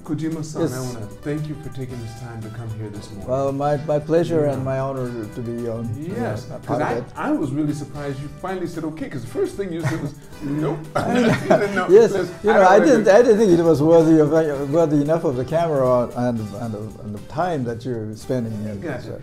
Kojima-san, Yes. I want to thank you for taking this time to come here this morning. Well, my pleasure Yeah. and my honor to be on. Yes, part because of it. I was really surprised you finally said okay. Because the first thing you said was nope. No, Yes, I don't didn't think it was worthy enough of the camera and the time that you're spending. Gotcha.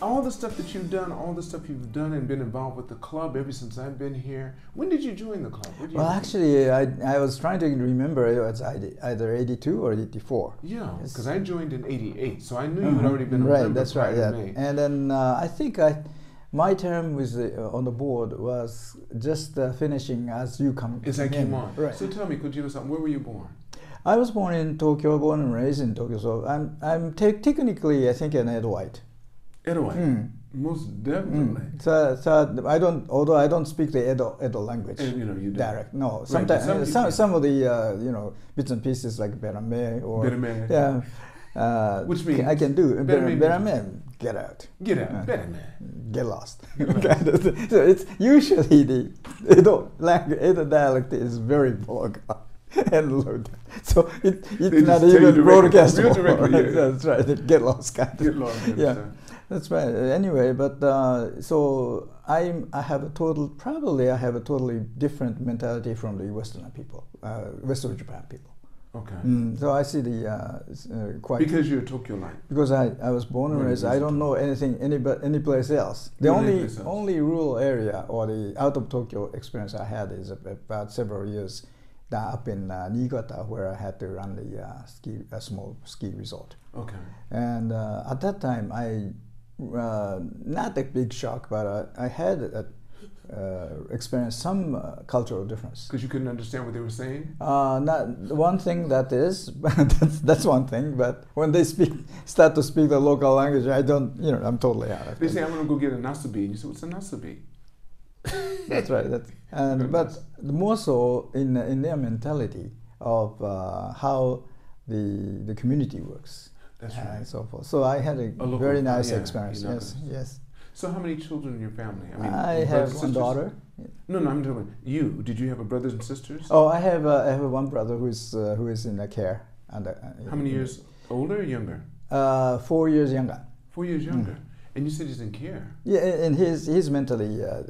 All the stuff that you've done, all the stuff you've done and been involved with the club ever since I've been here. When did you join the club? Well, actually, I was trying to remember. It was either 82 or 84. Yeah, Yes. because I joined in 88, so I knew you had already been a right. member That's right. prior to Yeah, me. and then I think my term was on the board was just finishing as you come. As I came on. Right. So tell me, Kojima-san, where were you born? I was born in Tokyo, born and raised in Tokyo. So I'm technically, I think, an Edoite. Edoite. Most definitely. So although I don't speak the Edo language, And, you know, you don't. direct. No, Right, but sometimes some some of the bits and pieces like berame or Berame. yeah, Which means I can do berame berame. Get out, Get out, Berame. get lost. Kind of thing. So it's usually the Edo language, Edo dialect is very vulgar and low. So it's just not tell you even directly, broadcastable. real directly, yeah. That's right. Get lost, kind of. Get lost. I Yeah. understand. That's right. Anyway, but so I have a totally different mentality from the Western people, Western Japan people. Okay. So I see the quite Because you're a Tokyo-lite. because I was born and Born and raised. I raised don't know any place else. The No, only any place else. only rural area or the out of Tokyo experience I had is about several years up in Niigata, where I had to run a small ski resort. Okay. And at that time, not a big shock, but I had experienced some cultural difference. Because you couldn't understand what they were saying? Not one thing that is, that's one thing. But when they start to speak the local language, I don't, I'm totally out of They it. say, I'm going to go get a nasabi. And you say, what's a nasabi? That's right. But more so in their mentality of how the community works. That's right. And so forth. So I had a local- very nice yeah, experience. you know Yes, this. yes. So how many children in your family? I brothers have and one sisters? daughter. No, I'm talking you. Did you have a brothers and sisters? Oh, I have one brother who is in the care. And How many years older or younger? 4 years younger. 4 years younger. And you said he's in care. Yeah, and he's mentally I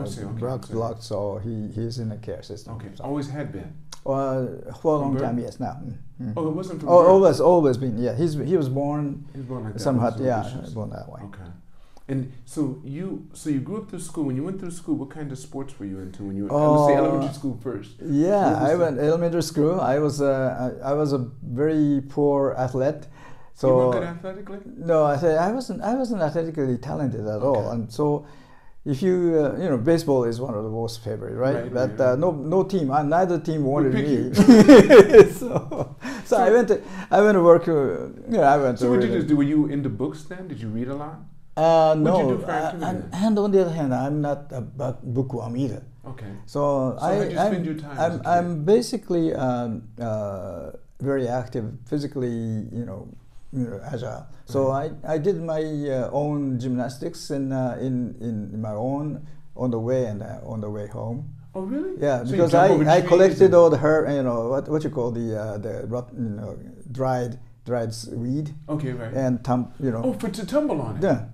see. Okay, blocked, so he's in the care system. Okay. So. Always had been. For a long birth? time, yes. Now. Oh, it wasn't from Oh, birth. always been. Yeah, he was born He was born like that. somehow. with no Yeah, issues. born that way. Okay. And so you grew up through school. When you went through school, what kind of sports were you into when you were? Let's say elementary school first. Yeah, What was I that? went elementary school. I was a very poor athlete. So you weren't good athletically? no, I wasn't athletically talented at all, Okay. and so if you baseball is one of the most favorite, right? Right, But right. no team, neither team wanted pick me. you. so I went to work. I went So to. what did you do? Were you into books then? Did you read a lot? No, What'd you do for activity then? and on the other hand, I'm not a bookworm either. Okay. So how'd you spend your time as a kid? I'm basically very active physically, agile. So I did my own gymnastics in my own on the way and on the way home. Oh really? Yeah, So you because jump over I trees collected and- all the what you call dried weed Okay, right. and Oh, to tumble on it. yeah.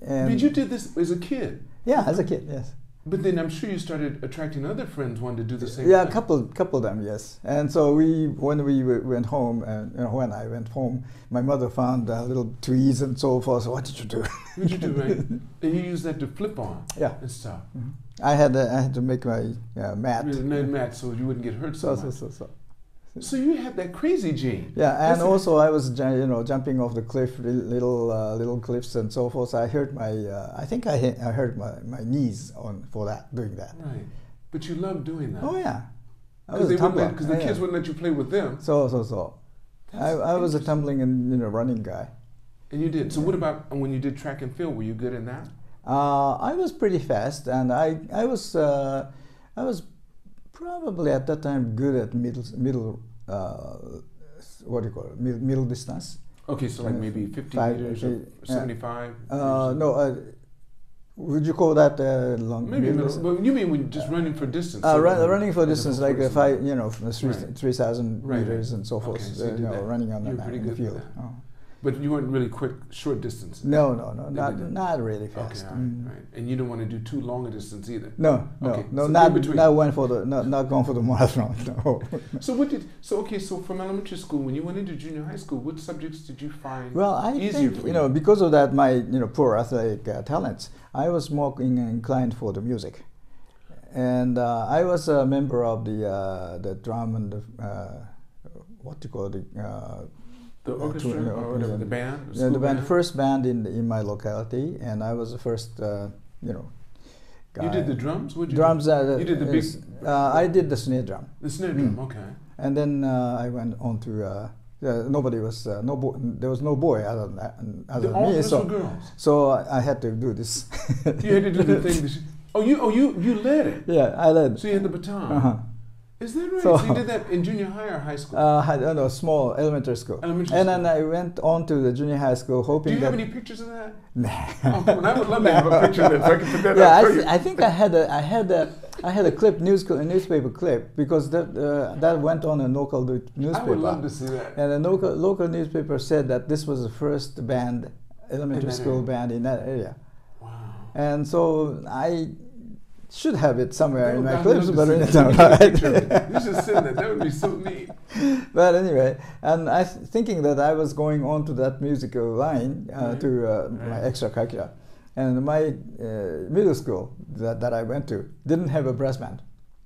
And But you did this as a kid. yeah, as a kid, yes. But then I'm sure you started attracting other friends wanting to do the same Yeah, a thing. couple of them, yes. And so when we went home, and when I went home, my mother found little trees and so forth. So what did you do? What'd you do, right? And you use that to flip on Yeah. and stuff. Mhm. I had to make my mat. Mat so you wouldn't get hurt so much. So. So you had that crazy gene. Yeah, and That's- also I was jumping off the cliff, little cliffs and so forth. So I hurt I think I hurt my knees doing that. Right. But you love doing that. Oh yeah. I was a tumbler. Because the kids wouldn't let you play with them. I was a tumbling and running guy. And you did. So what about when you did track and field? Were you good in that? I was pretty fast, and I was probably at that time good at middle what do you call it, middle distance. Okay, so like maybe 50 meters or 75? No, would you call that long? Maybe middle, but you mean when just running for distance? Running for distance, like 3,000 meters and so forth. Okay, so running on the field. But you weren't really quick, short distance. No, not really fast. Okay, right. And you didn't want to do too long a distance either. No, so not going for the marathon. No. So from elementary school, when you went into junior high school, what subjects did you find I easier think for you? Because of that, my poor athletic talents, I was more inclined for the music, and I was a member of the drum and what do you call it? The orchestra or the band? The band, first band in my locality, and I was the first, guy. You did the drums? What did you drums. do? You did the big... I did the snare drum. The snare drum, okay. And then I went on to... nobody was... there was no boy other than me. So girls? So I had to do this. You had to do the thing. You led it? Yeah, I led. So you had the baton? Uh-huh. Is that right? So you did that in junior high or high school? No, small elementary school. Then I went on to the junior high school, hoping. Do you that have any pictures of that? Nah. I would love to have a picture of that, so I can put that up for you. I think I had a clip, newspaper clip, because that went on a local newspaper. I would love to see that. And the local newspaper said that this was the first band, elementary school band in that area. Wow. And so I should have it somewhere in my clips, but you should send that. That would be so neat. But anyway, and thinking that I was going on to that musical line to my extracurricular, and my middle school that I went to didn't have a brass band.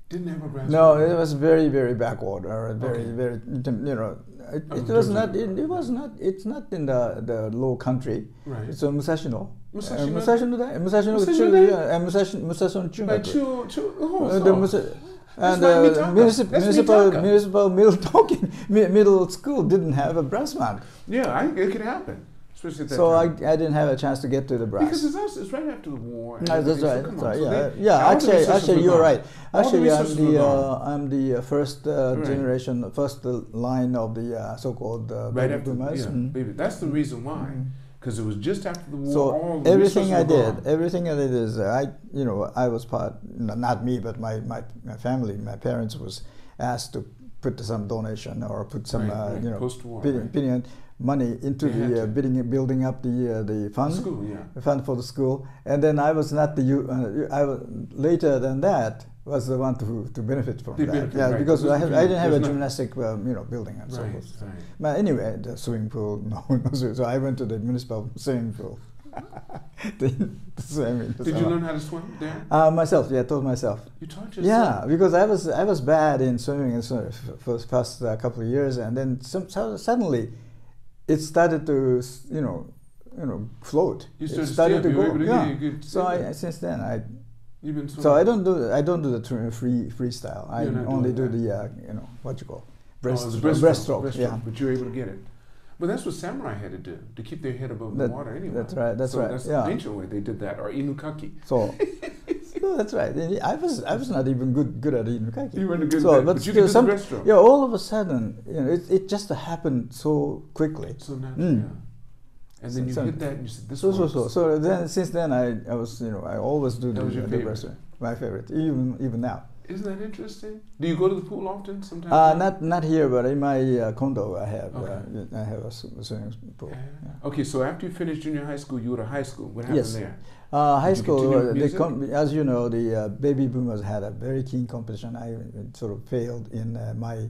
Didn't have a brass band? No, it was very, very backward, or very, it was not. It's not in the low country. Right. It's a Musashino. Musashino and municipal middle school didn't have a brass band. Yeah, it could happen. So I didn't have a chance to get to the brass. Because it's right after the war. No, that's right. Actually, you're right. Actually, I'm the first generation, first line of the so-called baby boomers. Baby. That's the reason why. Because it was just after the war. So everything I did is I was part. Not me, but my family, my parents was asked to put some donation or put some money into the building up the fund, the fund for the school, and then I was not I was later than that was the one to benefit from that. Because I didn't have a gymnastic building and so forth. Right. But anyway, the swimming pool, so I went to the municipal swimming pool. Did you learn how to swim there? Myself, taught myself. You taught yourself? Yeah, because I was bad in swimming for the past couple of years, and then suddenly it started to float. You started to go. So since then I don't do the freestyle. I only do the what you call breaststroke. Yeah, but you're able to get it. But that's what samurai had to do to keep their head above the water anyway. That's right. That's the ancient way they did that, or inukaki. So. No, that's right. I was not even good at inukaki. You weren't good at it, but you could do the breaststroke. Yeah, all of a sudden, it just happened so quickly. So naturally, yeah. And then you hit that, and you said, "This works." So then, since then, I was I always do the breaststroke. My favorite, even now. Isn't that interesting? Do you go to the pool often? Sometimes. Not here, but in my condo, I have a swimming pool. Yeah. Okay, so after you finished junior high school, you were to high school. What happened there? High school, as you know, the baby boomers had a very keen competition. I sort of failed in my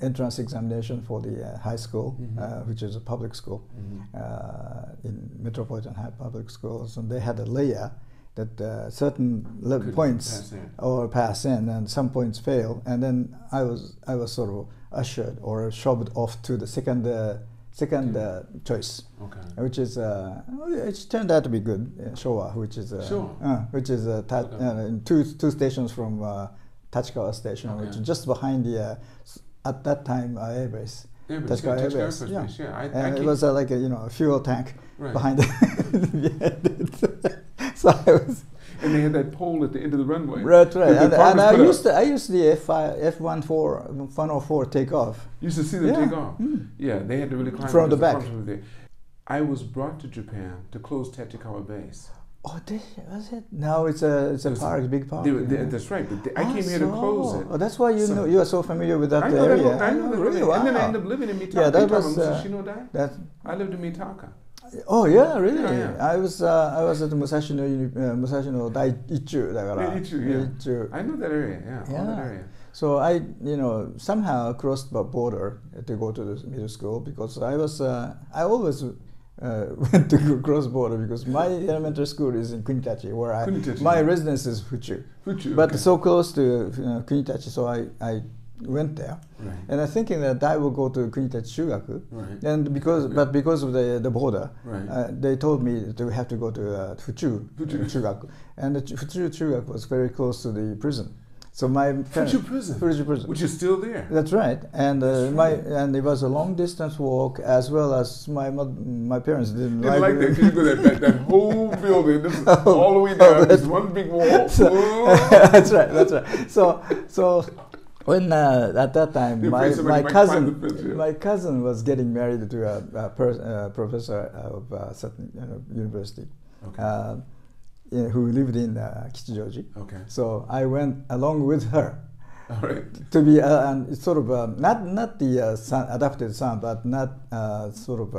entrance examination for the high school, which is a public school in metropolitan high public schools, and they had a layer that certain points pass in, and some points fail, and then I was sort of ushered or shoved off to the second choice, which is it turned out to be good, Showa, which is in two stations from Tachikawa Station, Okay. which is just behind the at that time air base. Tachikawa Air Base. Yeah. And it was like a fuel tank Right. behind it. So I was. And they had that pole at the end of the runway. Right. The And farmers put I used the F-104 takeoff. You used to see them Yeah. take off. Yeah, they had to really climb From the because back. farmers were there. I was brought to Japan to close Tachikawa Base. Oh, was it? Now it's a park, big park. That's right. But I came here to close it. Oh, that's why you are so familiar with that I know area. I know that really. area. Wow. And then I ended up living in Mitaka. Yeah, that You was. talking about Musashino Dai? That. I lived in Mitaka. Oh yeah, really? Yeah. I was at the Musashino Daiichu. Yeah. I know that area. Yeah. All that area. So I, somehow crossed the border to go to the middle school because I always went to cross border because my elementary school is in Kunitachi, where my residence is Fuchu. But so close to Kunitachi, so I went there, right. and I'm thinking that I will go to Kunitachi Shugaku, right. and because of the border, right. They told me to have to go to Fuchu Shugaku, and the Fuchu Shugaku was very close to the prison. So my Fuchu prison, which is still there. That's right, and and it was a long distance walk, as well as my parents didn't like that. You go that whole building, this is all the way down, this one big wall. That's right. So when at that time my cousin was getting married to a professor of certain university. Okay. Who lived in Kichijoji. Okay. So I went along with her. All right. To be sort of not the adopted son, but not sort of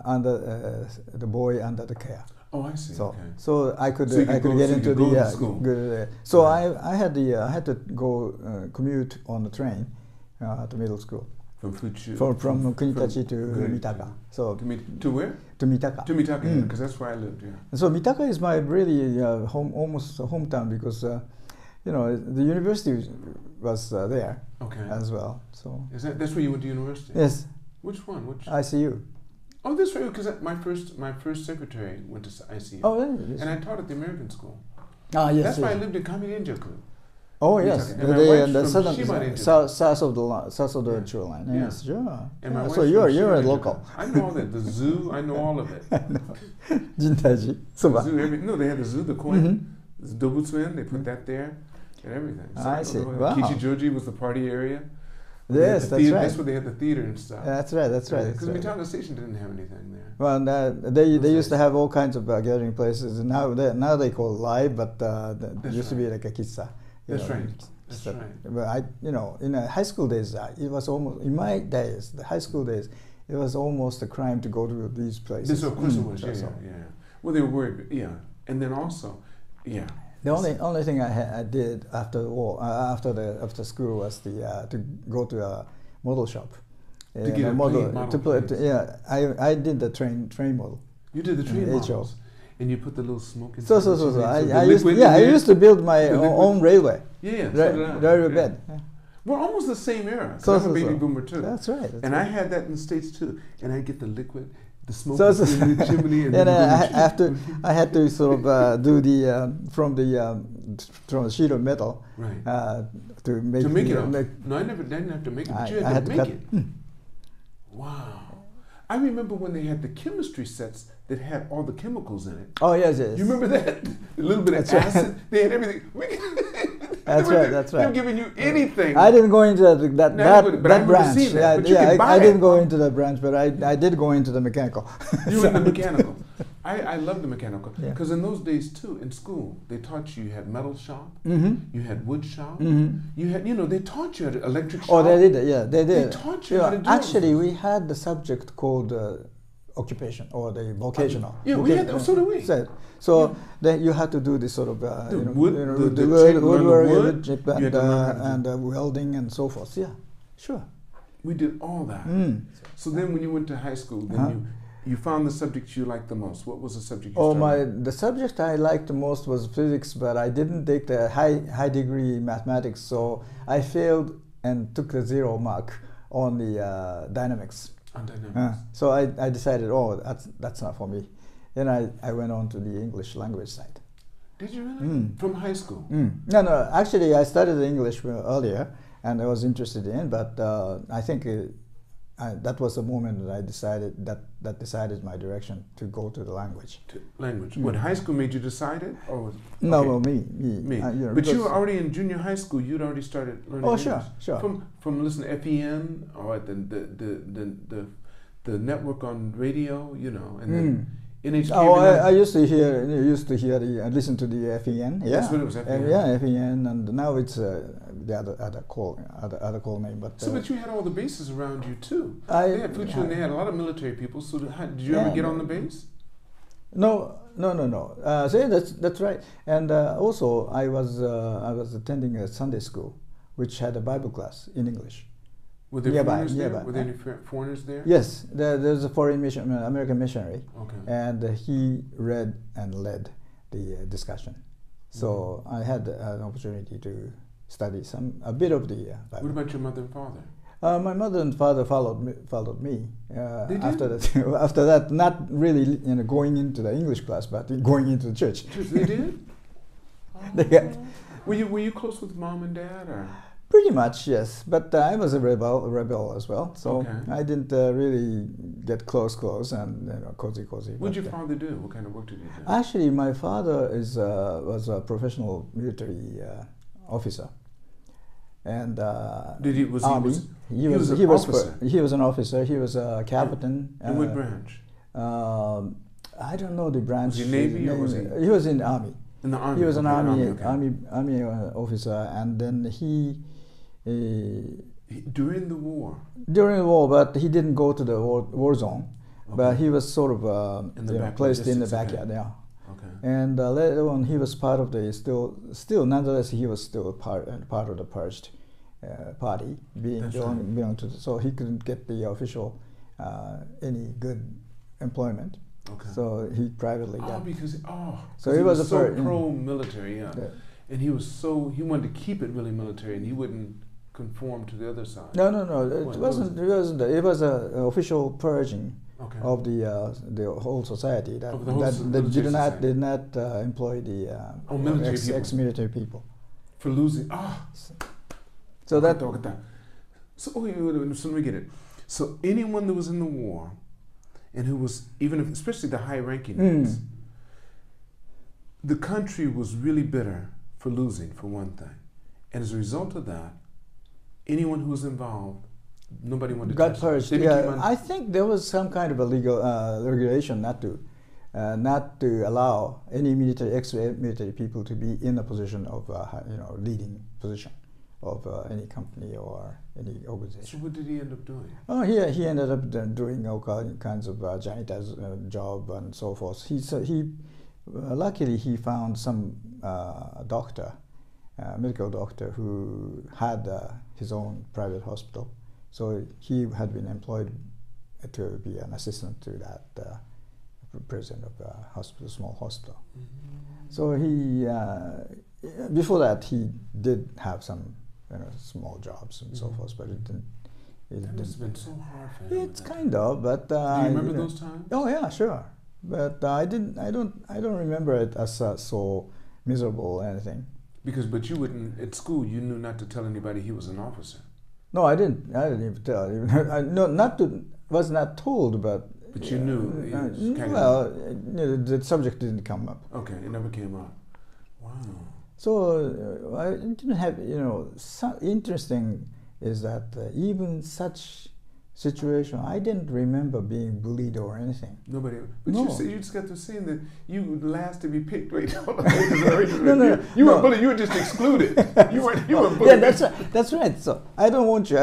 under the boy under the care. Oh, I see. So I could get into the school. So I had to go commute on the train to middle school. From Fuchu. From Kunitachi to Mitaka. So to where? To Mitaka. To Mitaka, because that's where I lived. Yeah. So Mitaka is my really almost hometown because the university was there as well. So that's where you went to university? Yes. Which one? ICU. Oh, that's right. Because my first secretary went to ICU. Oh, really? And I taught at the American school. Ah, yes. That's why I lived in Kamienjaku. Oh yes, the south of the shoreline. Yeah. Yes, sure. And so you're a local. I know all that. The zoo, I know all of it. Jintaiji, soba. No, they had the zoo, the coin, the Dobutsuen. They put that there and everything. So I see. Wow. Kichijoji was the party area. Yes, that's right. That's where they had the theater and stuff. That's right. Because Mitaka Station didn't have anything there. Well, they used to have all kinds of gathering places. And now they call it live, but it used to be like a kitsa. That's right. But in high school days, it was almost in my days, the high school days, it was almost a crime to go to these places. Of course it was. Yeah. Well, they were worried. Yeah, and then also, yeah. The only thing I did after the war, after school was to go to a model shop. To get a model. I did the train model. You did the train models. And you put the little smoke in. I used to build my own railway. Yeah, railway bed. Yeah. We're almost the same era. I'm a baby boomer too. That's right. And I had that in the States too. And I get the liquid, the smoke in the chimney. And I had to sort of do the from the sheet of metal. Right. To make it. No, I didn't have to make it. But you had to make it. Wow. I remember when they had the chemistry sets that had all the chemicals in it. Oh yes. You remember that? A little bit of acid. They had everything. That's right. They're giving you anything. I didn't go into that branch. I didn't go into that branch, but I did go into the mechanical. You were in the mechanical. I love the mechanical because in those days too, in school, they taught you had metal shop, you had wood shop, you had they taught you had electric shop. Oh, they did. Yeah, they did. They taught you how to do actually, we had the subject called occupation or the vocational. We had that. So did we. So then you had to do this sort of woodwork and welding and so forth. Yeah, sure. We did all that. So then, when you went to high school, then you found the subject you liked the most. What was the subject you started? The subject I liked the most was physics, but I didn't take the high degree mathematics, so I failed and took the 0 mark on the dynamics. On dynamics. So I decided, that's not for me. Then I went on to the English language side. Did you really? From high school? No, no. Actually, I studied English earlier, and I was interested in. But I think that was the moment that I decided that decided my direction to go to the language. What, high school made you decide it, or was, no? okay. Well, me. You know, but you were already in junior high school. You'd already started learning. Oh, English. sure. From listening to FEN or the network on radio, you know, and then NHK. Oh, I used to hear listen to the FEN. Yeah, that's what it was. FEN. Yeah, FEN, and now it's the other call name. But so, but you had all the bases around you too. They had Fuchu, and they had a lot of military people. So, did you ever get on the base? No. So yeah, that's right. And also, I was attending a Sunday school, which had a Bible class in English. Were there foreigners there? Were there any foreigners there? Yes, there's a foreign American missionary, and he read and led the discussion. So I had an opportunity to study a bit of the Bible. What about your mother and father? My mother and father followed me. They did? After that, not really going into the English class, but going into the church. They did? Oh. Were you close with mom and dad, or? Pretty much, yes. But I was a rebel as well, so I didn't really get close and cozy. What did your father do? What kind of work did he do? Actually, my father was a professional military officer, and he was an officer? He was an officer. He was a captain. In what branch? I don't know the branch. Was he Navy or was he? He was in the Army. In the Army. He was an Army officer, and then he. During the war? During the war, but he didn't go to the war zone. But he was sort of placed in the backyard, yeah. Okay. And later on, he was part of the still nonetheless, he was still part of the purged party, belonging to. So he couldn't get the official any good employment. Okay. So he privately got. So he was so pro-military, yeah. And he wanted to keep it really military, and he wouldn't conform to the other side. No. It wasn't. It was an official purging of the whole society that did not employ the ex-military people for losing. So that. So let me get it. So anyone that was in the war, and who was especially the high-ranking ones, the country was really bitter for losing, for one thing, and as a result of that, anyone who was involved, nobody wanted to got purged. Yeah, I think there was some kind of a legal regulation not to allow any ex-military people to be in a position of leading position of any company or any organization. So what did he end up doing? Oh, he ended up doing all kinds of janitor's job and so forth. Luckily he found some medical doctor who had his own private hospital. So he had been employed to be an assistant to that president of a hospital, small hospital. So he, before that, he did have some small jobs and so forth, but it didn't. That must have been so hard for him. It's kind of, but do you remember those times? Oh yeah, sure. But I don't remember it as so miserable or anything. But you wouldn't at school. You knew not to tell anybody he was an officer. No, I didn't even tell. Was not told, but. But you knew. The subject didn't come up. Okay, it never came up. Wow. So I didn't have, interesting is that even such situation, I didn't remember being bullied or anything. Nobody. But no. you just got to saying that you would last to be picked. Wait, no. You weren't bullied. You were just excluded. You weren't bullied. Yeah, that's right. So I don't want you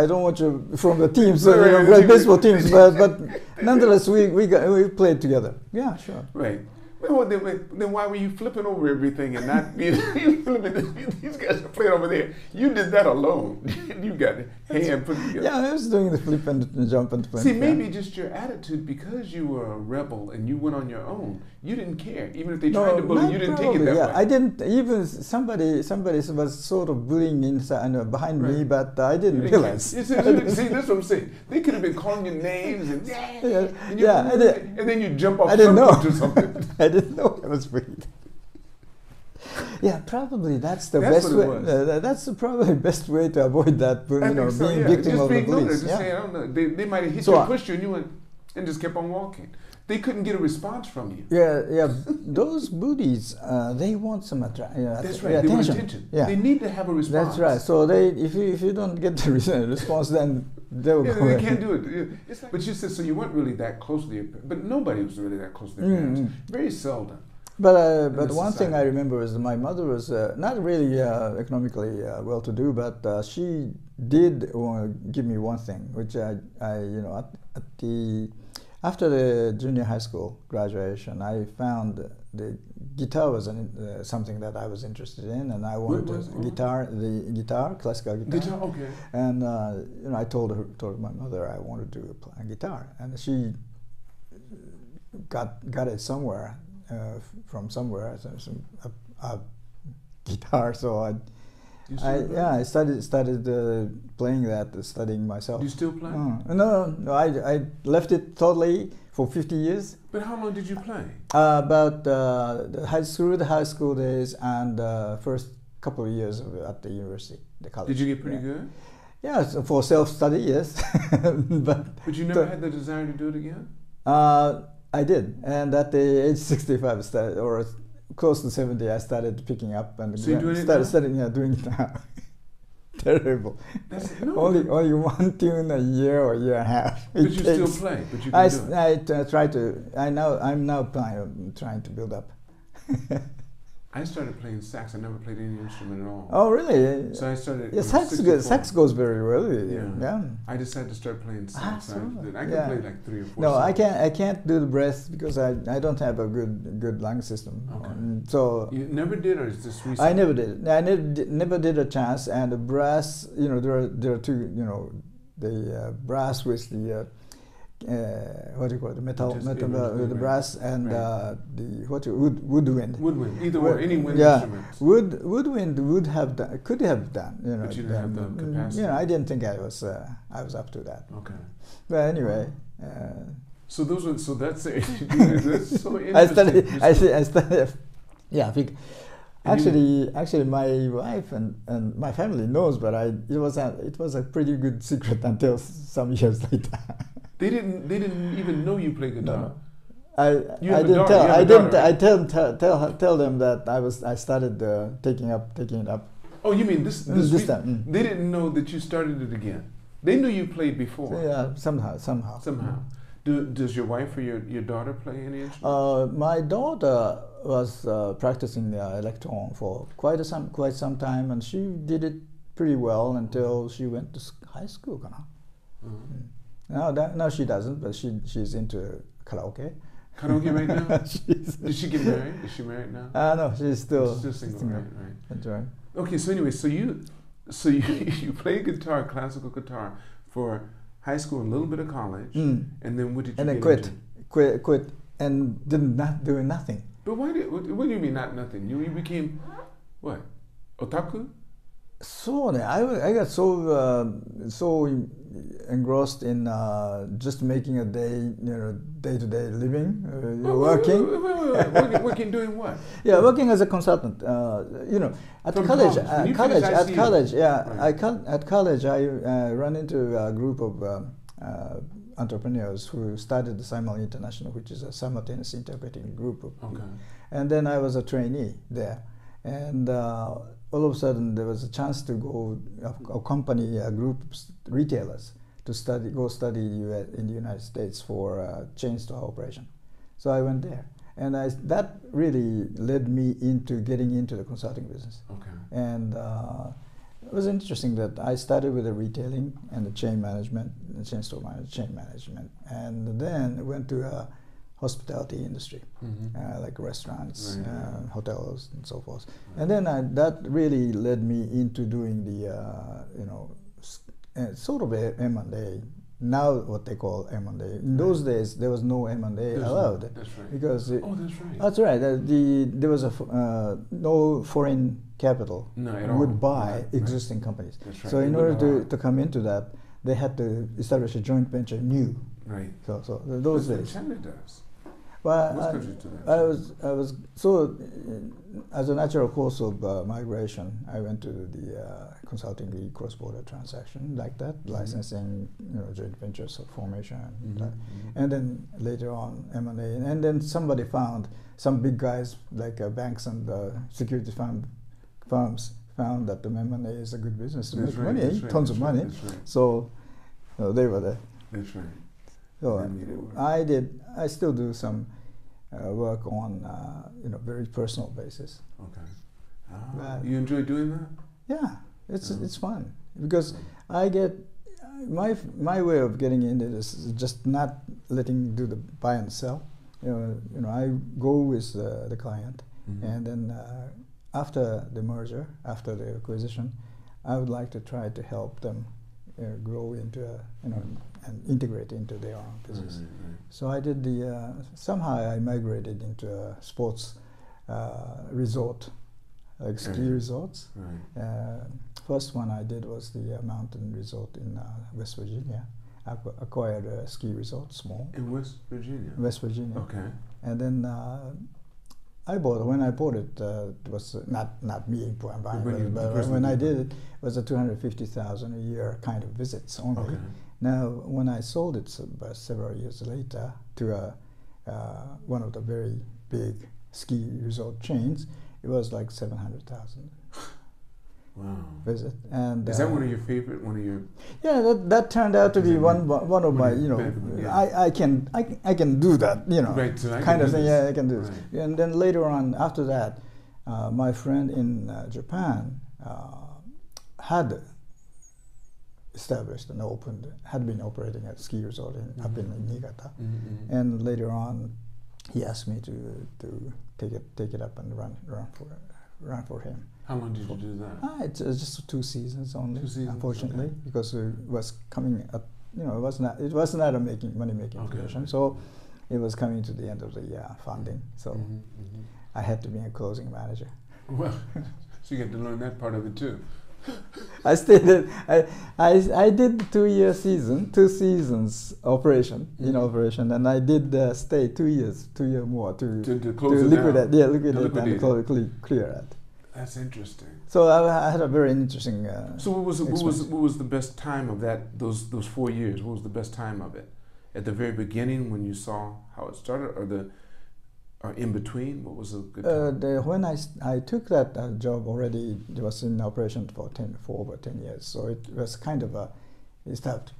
from the teams, baseball teams, but nonetheless we played together. Yeah, sure. Right. Well, then why were you flipping over everything and not being flipping? These guys are playing over there. You did that alone. You got it. Hand put together. Yeah, I was doing the flip and jump and flip. See, maybe just your attitude, because you were a rebel and you went on your own. You didn't care, even if they tried to bully. You didn't take it that way. I didn't. Even somebody was sort of bullying inside behind me, but I didn't realize. See, that's what I'm saying. They could have been calling you names and and then you jump off I didn't know. or something. I didn't know I was bullied. Yeah, probably that's the That's best what it way. was. That's the probably best way to avoid that. You I know, think so, being yeah. victim Just of the being police. Just Yeah. say, I don't know. They might have hit So you I- and pushed you, and you went and just kept on walking. They couldn't get a response from you. Yeah, yeah. Those booties, they want some That's right. They want attention. Yeah, They need to have a response. that's right. So if you don't get the response, then they will Yeah, go they away. can't do it. Yeah. It's like, but you said so you weren't really that close to your parents. But nobody was really that close to their parents. Very seldom. But the one thing I society. remember is that my mother was not really economically well-to-do, but she did give me one thing, which I at the after the junior high school graduation, I found the guitar was something that I was interested in, and I wanted the guitar, classical guitar. Guitar, okay. And I told my mother I wanted to play guitar, and she got it somewhere. From somewhere, a guitar. So I started playing that, studying myself. Do you still play? No, I left it totally for 50 years. But how long did you play? About the high school days and first couple of years at the university, the college. Did you get pretty good? Yeah, so for self-study, yes. but you never had the desire to do it again? I did, and at the age 65, or close to 70, I started picking up and so you're doing doing it now. Terrible. No. Only one tune a year or year and a half. But you still play. But you can do it. I try to. I'm now trying to build up. I started playing sax. I never played any instrument at all. Oh, really? So I started. Yeah, sax goes very well. Yeah. I decided to start playing sax. I can play like 3 or 4. No, songs. I can't do the breath because I don't have a good lung system. Okay. So you never did, or is this recent? I never did. I never did a chance. And the brass, there are two, the brass with the what do you call it? The metal the brass and the woodwind. Woodwind, either or, any wind instruments. Woodwind could have done. But you didn't have the capacity. I didn't think I was up to that. Okay. But anyway. So that's it. That's so interesting. I studied. Yeah, actually, my wife and my family knows, but it was a pretty good secret until some years later. They didn't even know you played guitar. No. I didn't tell them that I started taking it up. Oh, you mean this time? They didn't know that you started it again. They knew you played before. So, yeah, somehow. Does your wife or your daughter play any instrument? My daughter was practicing electron for quite some time, and she did it pretty well until she went to high school. Now she doesn't, but she's into karaoke. Karaoke right now? Did she get married? Is she married now? No, she's still single. Right. That's right. Okay, so anyway, so you played guitar, classical guitar, for high school and a little bit of college, and then what did you? And then quit, and not doing nothing. But what do you mean not nothing? You became what? Otaku? So I got so engrossed in just making a day-to-day living, working. Working doing what? Yeah, working as a consultant. At college. At college, I ran into a group of entrepreneurs who started the Simul International, which is a simultaneous interpreting group of people. And then I was a trainee there, and all of a sudden there was a chance to go accompany a group of retailers to study in the United States for chain store operation. So I went there, and that really led me into getting into the consulting business. Okay. And it was interesting that I started with the retailing and the chain management, chain store management, and then went to hospitality industry, like restaurants, hotels, and so forth. Right. And then that really led me into doing the, sort of M&A. Now what they call M&A. In those days, there was no M&A allowed. That's right. Because that's right. That's right. There was no foreign capital would buy existing companies. That's right. So in order to come into that, they had to establish a joint venture new. Right. So those days. China does. But Which countries do that? I was so as a natural course of migration, I went to the consulting the cross-border transaction like that, licensing, joint ventures formation, and then later on M&A, and then somebody found some big guys like banks and security firms found that the M&A is a good business to make money, tons of money. So they were there. That's right. So I still do some work on very personal basis. Okay. You enjoy doing that? Yeah, it's fun because I get my way of getting into this is just not letting do the buy and sell. I go with the client, and then after the merger, after the acquisition, I would like to try to help them grow into and integrate into their own business. So I did somehow I migrated into a sports resort, like ski resorts. First one I did was the mountain resort in West Virginia. I acquired a ski resort, small. In West Virginia? West Virginia. Okay. And then when I bought it, it was not me buying, but when I did it, it was a $250,000 a year kind of visits only. Okay. Now, when I sold it several years later to one of the very big ski resort chains, it was like 700,000. Wow. Visit. And is that one of your favorite? Yeah, that turned out to be one of my I can do that right, so kind of thing. Yeah, I can do this. And then later on, after that, my friend in Japan had established and had been operating a ski resort up in Niigata, and later on, he asked me to take it up and run for him. How long did you do that? It's just 2 seasons only, 2 seasons, unfortunately, because it was coming up. It was not a money-making operation, so it was coming to the end of the funding. So I had to be a closing manager. Well, so you get to learn that part of it too. I stayed. I did 2 seasons operation in operation, and I did stay 2 years more to liquidate, and clear it. That's interesting. So I had a very interesting. So what was the best time of those 4 years? What was the best time of it? At the very beginning when you saw how it started, or in between? What was a good time? When I took that job already, it was in operation for over 10 years. So it was kind of established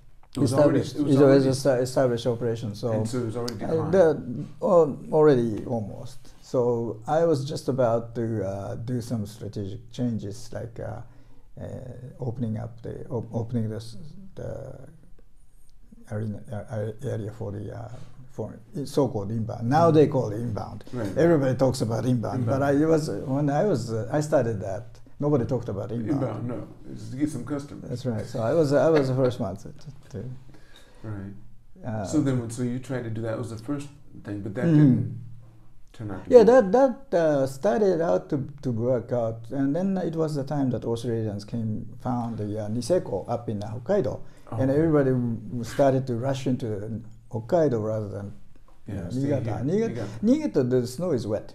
operation. So it was already declined. Already almost. So I was just about to do some strategic changes, like opening the area for the for so-called inbound. Now they call it inbound. Right. Everybody talks about inbound, but when I started that, nobody talked about inbound. Inbound, no, it's to get some customers. That's right. So I was the first one to right. So you tried to do that. Was the first thing, but that didn't turn out to be. Yeah, that started out to work out, and then it was the time that Australians found the Niseko up in Hokkaido, and everybody started to rush into Hokkaido rather than Niigata. Niigata, the snow is wet.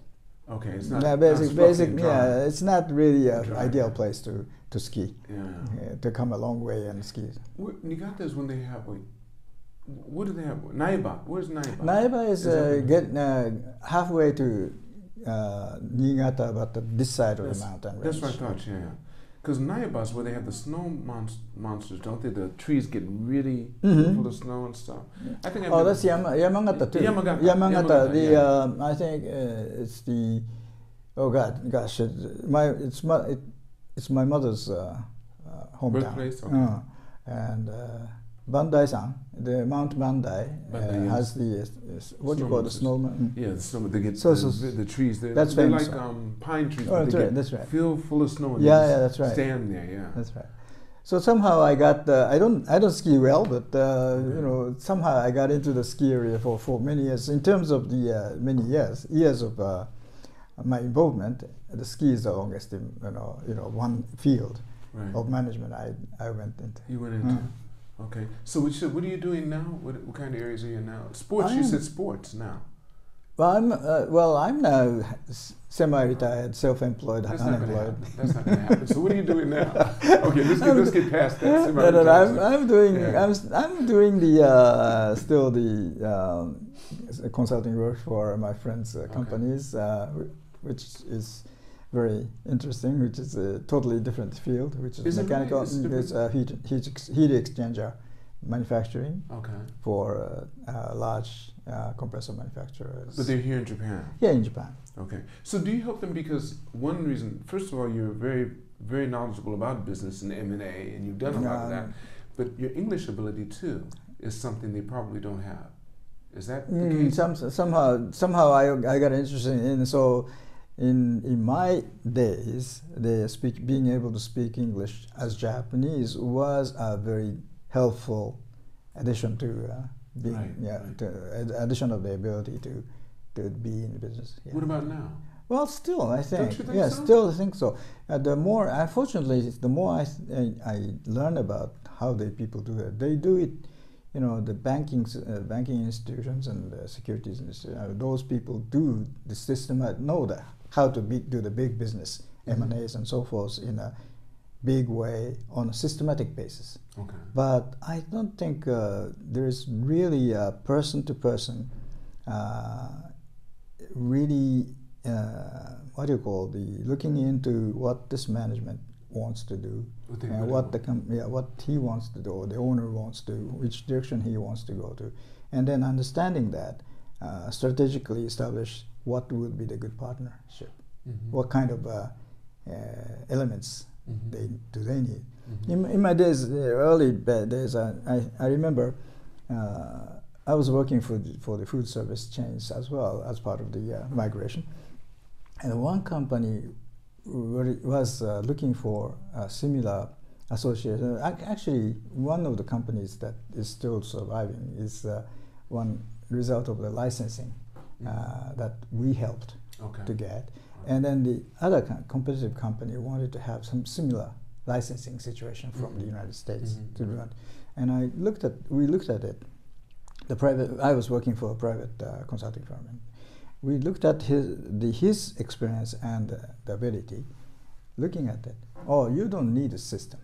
Okay, it's not basic. Yeah, it's not really an ideal place to ski. Yeah. To come a long way and ski. Niigata is when they have what do they have? Naiba. Where's Naiba? Naiba is halfway to Niigata, but this side of the mountain range. That's what I thought. Yeah. Because Naiba is where they have the snow monsters, don't they? The trees get really full of snow and stuff. I think. That's Yamagata too. Yamagata. I think it's the. Oh gosh! It's my mother's hometown. Birthplace. Okay. And Bandai-san, the Mount Bandai has the what do you call the snowman? Yeah, the snowman. They get the trees. They're famous. They're like pine trees. Oh, that's right. Filled full of snow. And that's right. Stand there. Yeah, that's right. So somehow I got. I don't ski well, but somehow I got into the ski area for many years. In terms of the many years of my involvement, the ski is the longest. One field of management I went into. You went into. Okay. So what are you doing now? What kind of areas are you in now? Sports. You said sports now. Well, I'm now semi-retired, self-employed, That's not going to unemployed. happen. That's not going to happen. So what are you doing now? Okay, let's get past that. No, Semi-retired. I'm doing Yeah. I'm doing the still the consulting work for my friends' companies, which is very interesting. Which is a totally different field, which is mechanical. It's heat exchanger manufacturing. Okay. For large compressor manufacturers. But they're here in Japan. Yeah, in Japan. Okay. So do you help them because one reason, first of all, you're very, very knowledgeable about business and M&A, and you've done a lot of that. But your English ability too is something they probably don't have. Is that the case? Somehow I got interested in so. In my days, being able to speak English as Japanese was a very helpful addition to being addition of the ability to be in the business. Yeah. What about now? Well, still I think Don't you think so? Still I think so. The more unfortunately, the more I learn about how the people do it, they do it. You know, the banking institutions and the securities institutions. Those people do the system. Know that how to do the big business M&As and so forth in a big way on a systematic basis. Okay. But I don't think there is really a person-to-person, really, what do you call looking into what this management wants to do, and what he wants to do, or the owner wants to, which direction he wants to go to, and then understanding that, strategically establish what would be the good partnership, what kind of elements they need. In my days, early days, I remember I was working for the food service chains as well as part of the migration, and one company was looking for a similar association. Actually, one of the companies that is still surviving is one result of the licensing that we helped to get. And then the other competitive company wanted to have some similar licensing situation from the United States to run. And we looked at it. I was working for a private consulting firm. And we looked at his experience and the ability. Looking at it, you don't need a system.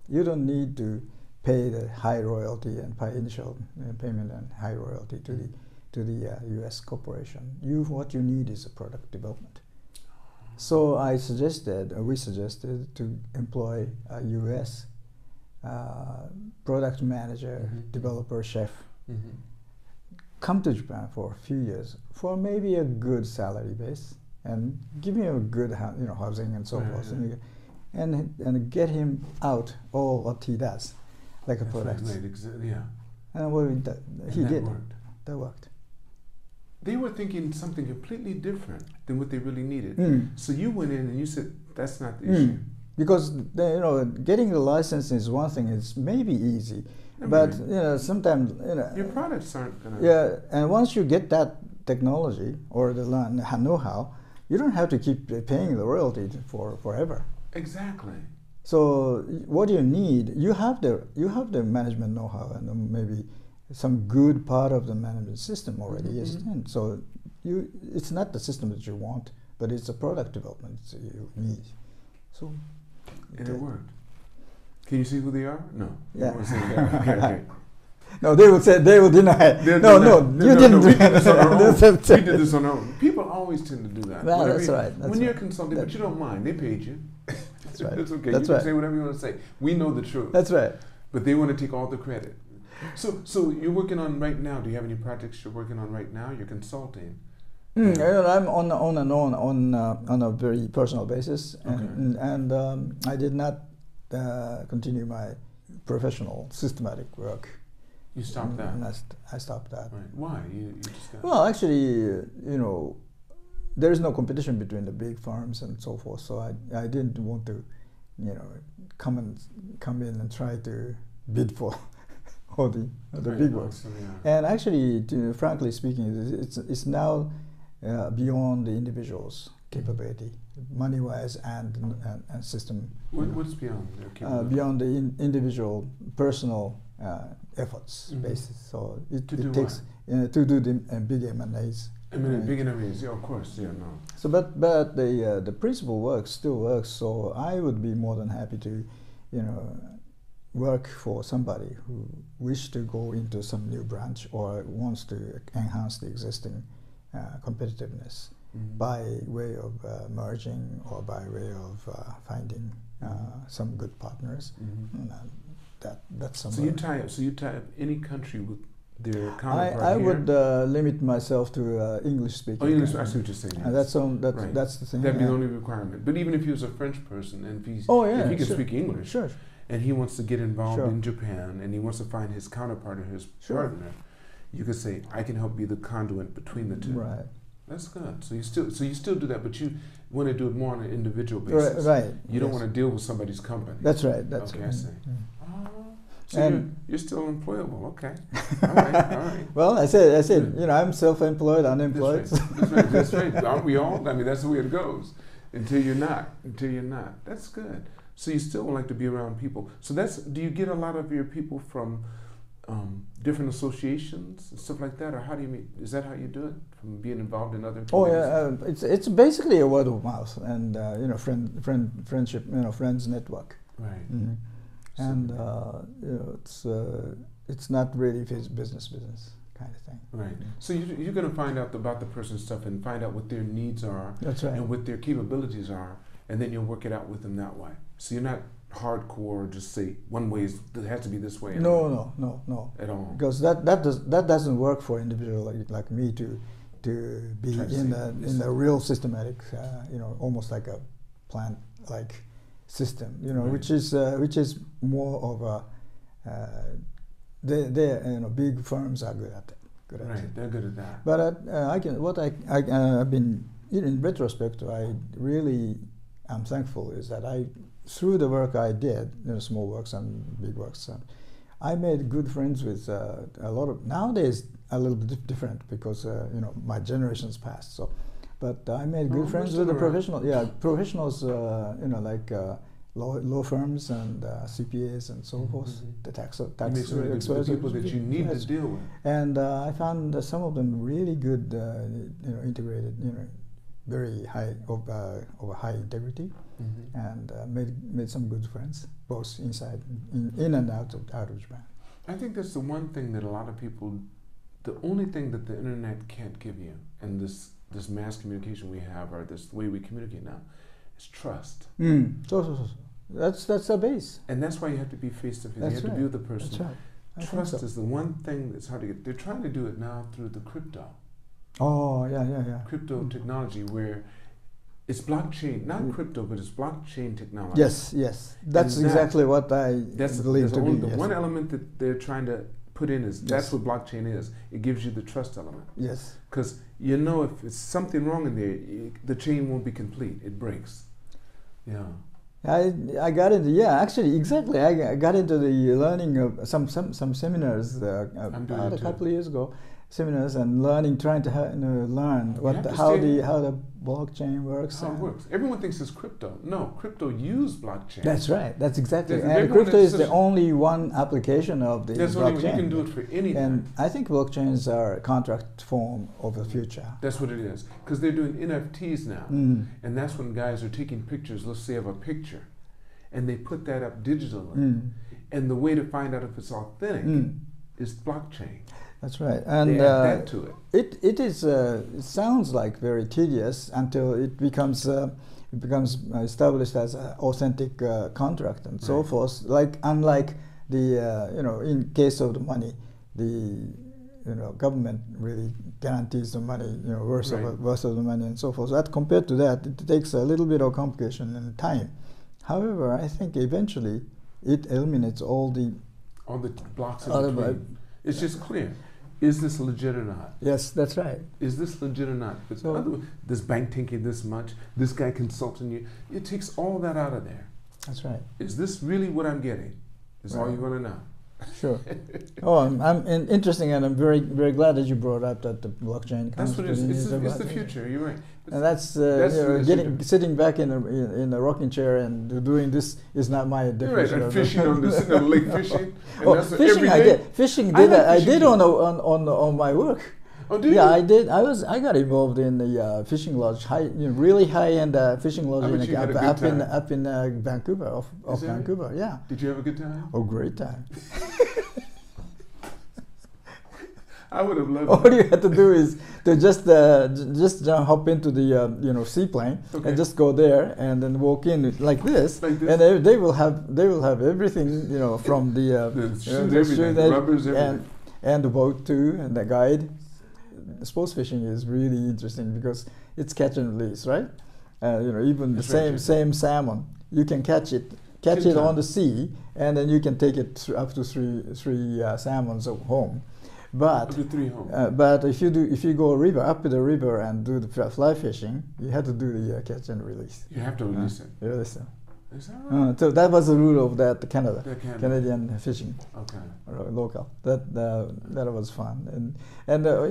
You don't need to pay the high royalty and pay initial payment and high royalty to the U.S. corporation. What you need is a product development. So we suggested to employ a U.S. Product manager, developer, chef, come to Japan for a few years for maybe a good salary base and give him a good housing and so forth, and get him out all what he does, like a product. And he did. That worked. They were thinking something completely different than what they really needed. So you went in and you said, that's not the issue. Because getting the license is one thing. It's maybe easy, but sometimes your products aren't gonna. Yeah, and once you get that technology or the know-how, you don't have to keep paying the royalty for forever. Exactly. So what do you need? You have the management know-how and maybe some good part of the management system already is in. So it's not the system that you want, but it's a product development that you need. So and it worked. Can you see who they are? No. Yeah. You don't want to say that. Okay. No, they will deny. You didn't do we did this on our own. that. We did this on our own. People always tend to do that. Well, that's right. When you're consulting, but you don't mind, they paid you. That's right. It's okay. That's you right. can say whatever you want to say. We know the truth. That's right. But they want to take all the credit. So you're working on right now. Do you have any projects you're working on right now? You're consulting. I'm on a very personal basis, and I did not continue my professional systematic work. You stopped that. I stopped that. Right. Why? You just got. Well, actually, there is no competition between the big firms and so forth. So I didn't want to, come in and try to bid for all the big works. So, yeah. And actually, frankly speaking, it's now beyond the individual's capability, money-wise and system. What's beyond their capability? Beyond the individual personal efforts basis. So it takes to do the big M&As I mean, big enemies, yeah, of course, yeah, no. So, but the principle still works. So I would be more than happy to, work for somebody who wish to go into some new branch or wants to enhance the existing competitiveness by way of merging or by way of finding some good partners. And that's So you tie up any country with their counterpart I here? would limit myself to English speaking. Oh, English. I see what you're saying. Yes. That's the thing. That'd be the only requirement. But even if he was a French person and if he can speak English, sure. and he wants to get involved in Japan and he wants to find his counterpart or his partner, you could say, I can help be the conduit between the two. Right. That's good. So you still do that, but you want to do it more on an individual basis. Right. You don't want to deal with somebody's company. That's right. That's okay. Right. I see. So you're still employable. Okay. All right. Well, I said, I'm self-employed, unemployed. That's right. Aren't we all? I mean, that's the way it goes. Until you're not. That's good. So you still like to be around people. So do you get a lot of your people from different associations and stuff like that, or how do you meet? Is that how you do it? From being involved in other? Oh yeah, it's basically a word of mouth and friendship, friends network. Right. Mm-hmm. And it's not really business kind of thing. Right. So you're going to find out about the person's stuff and find out what their needs are. That's right. And what their capabilities are, and then you'll work it out with them that way. So you're not hardcore, just say one way it has to be this way. No. At all. Because that doesn't work for an individual like me to be in a real systematic, almost like a plant like system, right. which is more of a big firms are good at it. Right, they're good at that. But I've been in retrospect, I really am thankful is that through the work I did, small works and big works, I made good friends with a lot of, nowadays a little bit different because my generation's passed. So, but I made good friends with the professionals, like law firms and CPAs and so forth, the tax experts, the people that you need to deal with. And I found some of them really good, integrated, very high of high integrity, and made some good friends, both inside, in and out of Japan. I think that's the one thing that a lot of people, the only thing that the internet can't give you, and this mass communication we have, or this way we communicate now, is trust. So. That's the base. And that's why you have to be face to face. You have to be with the person. That's right. Trust is the one thing that's hard to get. They're trying to do it now through the crypto. Oh, yeah. Crypto technology, where it's blockchain, not crypto, but it's blockchain technology. Yes. That's exactly what I believe to be. The one element that they're trying to put in is that's what blockchain is. It gives you the trust element. Yes. Because if it's something wrong in there, the chain won't be complete. It breaks. Yeah. I got into exactly. I got into the learning of some seminars about a couple of years ago, seminars and trying to learn how the blockchain works. How it works. Everyone thinks it's crypto. No, crypto use blockchain. That's right. That's exactly. And crypto is the only one application of the blockchain. You can do it for anything. And I think blockchains are a contract form of the future. That's what it is. Because they're doing NFTs now. And that's when guys are taking pictures, let's say of a picture, and they put that up digitally. And the way to find out if it's authentic is blockchain. That's right, and they add that to it. It sounds like very tedious until it becomes established as an authentic contract and so forth. Unlike the in case of the money, the government really guarantees the money, worth of the money and so forth. So that compared to that, it takes a little bit of complication and time. However, I think eventually it eliminates all the blocks in between. It's just clear. Is this legit or not? Yes, that's right. Is this legit or not? But this bank taking this much, this guy consulting you, it takes all that out of there. That's right. Is this really what I'm getting? Is all you want to know. Sure. I'm interesting, and I'm very, very glad that you brought up that the blockchain. That's what it is. It's the future. You're right. And that's sitting back in a rocking chair and doing this is not my definition. You're right. Fishing on the lake fishing. Fishing. I did on my work. Oh, do you? Yeah, I did. I got involved in the fishing lodge, really high-end fishing lodge bet you had a good time. up in Vancouver, off Is that right? Vancouver. Yeah. Did you have a good time? Oh, great time. I would have loved All you had to do is to just hop into the seaplane Okay. and just go there and then walk in like this, Like this? and they will have everything from the shoes, the everything, shoe rubbers, everything. and the boat too, and the guide. Sports fishing is really interesting because it's catch and release, right? Even That's the right, same salmon, you can catch it on the sea, and then you can take it up to three salmons home. But Up to 3 home. but if you go up to the river and do the fly fishing, you have to do the catch and release. You have to release it. Release it. Is that right? So that was the rule of that Canada, Canadian. fishing, Okay. local. That was fun, and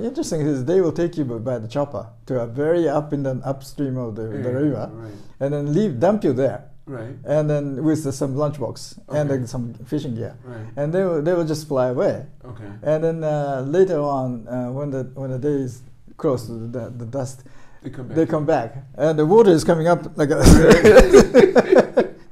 interesting is they will take you by the chopper to a very up in the upstream of the river, Right. and then dump you there, Right. and then with some lunchbox and some fishing gear, Right. and they will just fly away, Okay. and then later on when the day is close to the dust. They come back. And the water is coming up like a.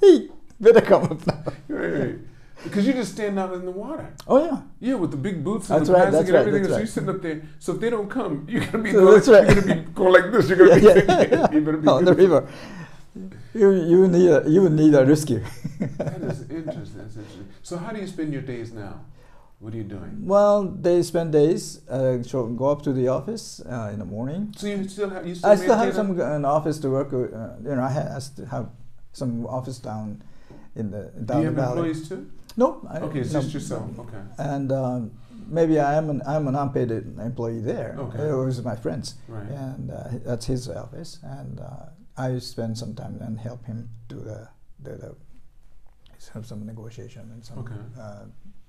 Hey, better come up now. Right. Because you just stand out in the water. Oh yeah. Yeah, with the big boots and That's the right, plastic that's and right, everything. that's So right. you're sitting up there. So if they don't come, you're gonna be So going. that's right. You're gonna be going like this. You're gonna be. You better be On the good. river. You need a rescue. That is interesting. That's interesting. So how do you spend your days now? What are you doing? Well, they spend days. Go up to the office in the morning. So you still have. I still have an office to work. I still have some office down in the Do you have valley. employees too? Nope. Okay, it's just yourself. Okay. And maybe I'm an unpaid employee there. Okay. It was my friends, Right. and that's his office. And I spend some time and help him do the some negotiation and some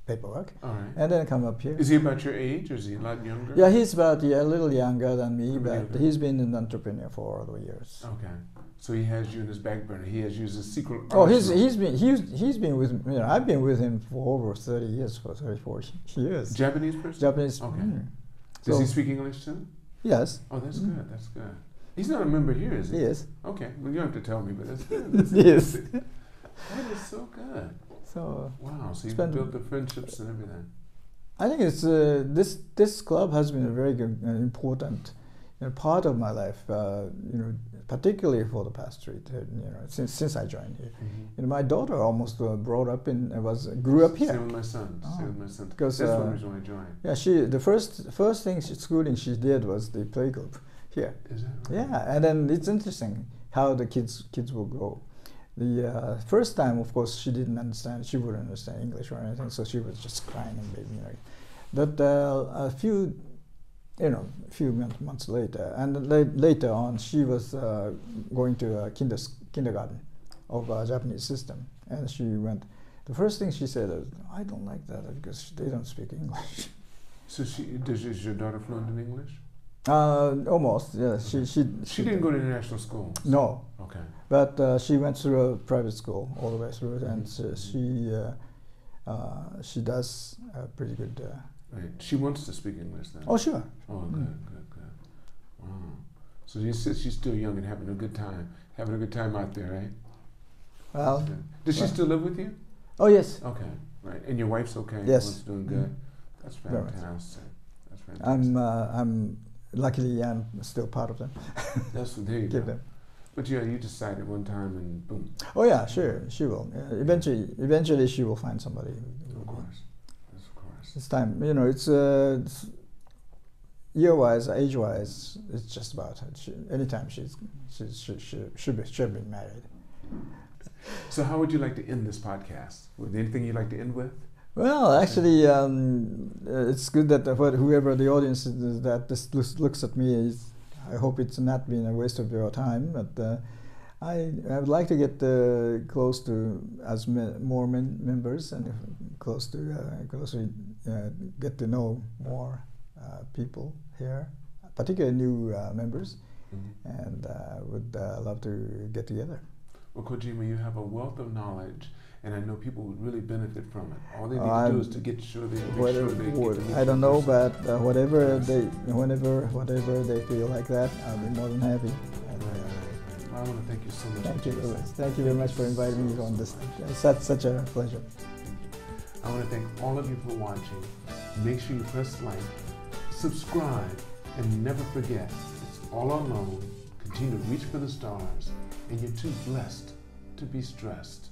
paperwork, All right. and then come up here. Is he about your age, or is he a lot younger? Yeah, he's about a little younger than me, Little but younger. he's been an entrepreneur for all the years. Okay. So he has you in his back burner. He has you as a secret. Oh, arsenal. he's been with me. I've been with him for over 30 years, for 34 years. Japanese person. Japanese. Okay. So- Does he speak English too? Yes, Oh, that's good. That's good. He's not a member here, is he? he is. Okay. Well, you don't have to tell me, but that's good. That's Yes. That is so good. So Wow. So you Spend- built the friendships and everything. I think it's this club has been a very good, important part of my life. Particularly for the past since I joined here. Mm-hmm. My daughter almost grew up here. Same with my son. Same with my son. Because, That's one reason why I joined. Yeah, the first thing schooling she did was the playgroup here. Is that right? Yeah, and then it's interesting how the kids will grow. The first time, of course, she didn't understand. She wouldn't understand English or anything, so she was just crying and baby. But a few months later, and later on, she was going to a kindergarten of a Japanese system, and she went. The first thing she said is, "I don't like that because they don't speak English." So is your daughter fluent in English? Almost, yeah. She didn't go to international school. No, Okay. but she went through a private school all the way through, and she does pretty good. Right. She wants to speak English then. Oh, sure. Oh, good. Wow. So you said she's still young and having a good time out there, right? Well, That's good. Does she still live with you? oh yes, Okay, right. And your wife's okay? Yes. Everyone's doing good? That's Very much. fantastic. That's fantastic. I'm luckily I'm still part of them. There you Give go. them. But yeah, you decided one time and boom. Oh yeah, sure, she will. Eventually, she will find somebody. Of course. Of course. This time, it's year-wise, age-wise, it's just about her. Anytime she should be married. So how would you like to end this podcast? With anything you'd like to end with? Well, actually, it's good that whoever the audience is that this looks at me is. I hope it's not been a waste of your time, but I would like to get close to more members and closely get to know more people here, particularly new members, and would love to get together. Well, Kojima, you have a wealth of knowledge and I know people would really benefit from it. All they need to do is to make sure they get I don't know, but whenever they feel like that, I'll be more than happy. I want to thank you so much. Thank you. Thank you very much for inviting me on this. It's such a pleasure. I want to thank all of you for watching. Make sure you press like, subscribe, and never forget, it's all alone. Continue to reach for the stars, and you're too blessed to be stressed.